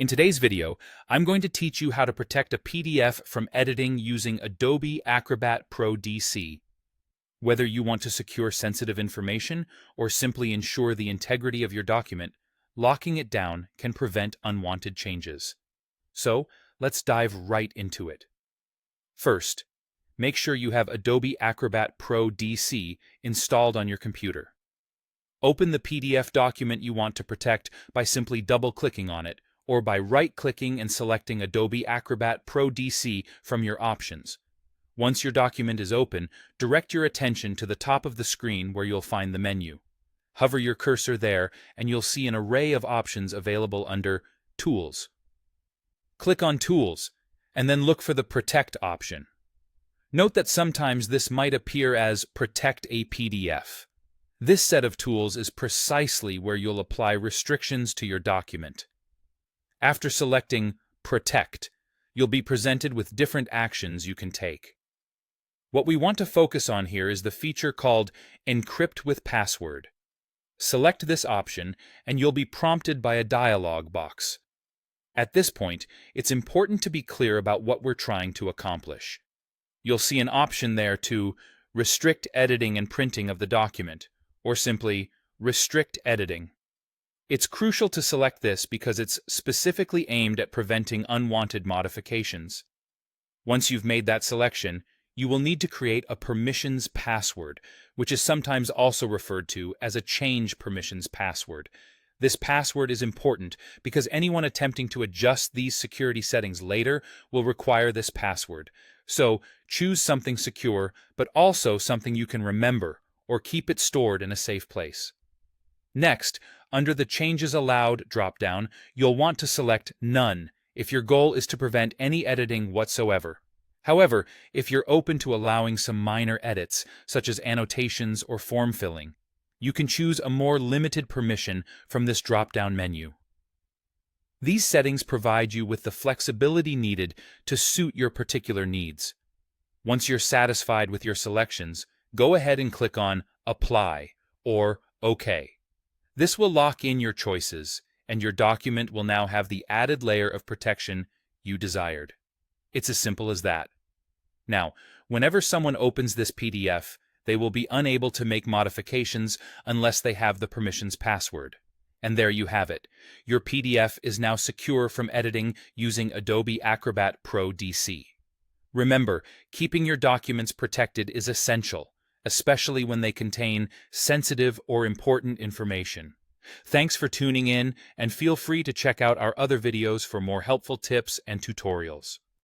In today's video, I'm going to teach you how to protect a PDF from editing using Adobe Acrobat Pro DC. Whether you want to secure sensitive information or simply ensure the integrity of your document, locking it down can prevent unwanted changes. So, let's dive right into it. First, make sure you have Adobe Acrobat Pro DC installed on your computer. Open the PDF document you want to protect by simply double-clicking on it, or by right-clicking and selecting Adobe Acrobat Pro DC from your options. Once your document is open, direct your attention to the top of the screen where you'll find the menu. Hover your cursor there, and you'll see an array of options available under Tools. Click on Tools, and then look for the Protect option. Note that sometimes this might appear as Protect a PDF. This set of tools is precisely where you'll apply restrictions to your document. After selecting Protect, you'll be presented with different actions you can take. What we want to focus on here is the feature called Encrypt with Password. Select this option, and you'll be prompted by a dialog box. At this point, it's important to be clear about what we're trying to accomplish. You'll see an option there to restrict editing and printing of the document, or simply restrict editing. It's crucial to select this because it's specifically aimed at preventing unwanted modifications. Once you've made that selection, you will need to create a permissions password, which is sometimes also referred to as a change permissions password. This password is important because anyone attempting to adjust these security settings later will require this password. So, choose something secure, but also something you can remember, or keep it stored in a safe place. Next, under the Changes Allowed drop-down, you'll want to select None if your goal is to prevent any editing whatsoever. However, if you're open to allowing some minor edits, such as annotations or form filling, you can choose a more limited permission from this drop-down menu. These settings provide you with the flexibility needed to suit your particular needs. Once you're satisfied with your selections, go ahead and click on Apply or OK. This will lock in your choices, and your document will now have the added layer of protection you desired. It's as simple as that. Now, whenever someone opens this PDF, they will be unable to make modifications unless they have the permissions password. And there you have it. Your PDF is now secure from editing using Adobe Acrobat Pro DC. Remember, keeping your documents protected is essential, especially when they contain sensitive or important information. Thanks for tuning in, and feel free to check out our other videos for more helpful tips and tutorials.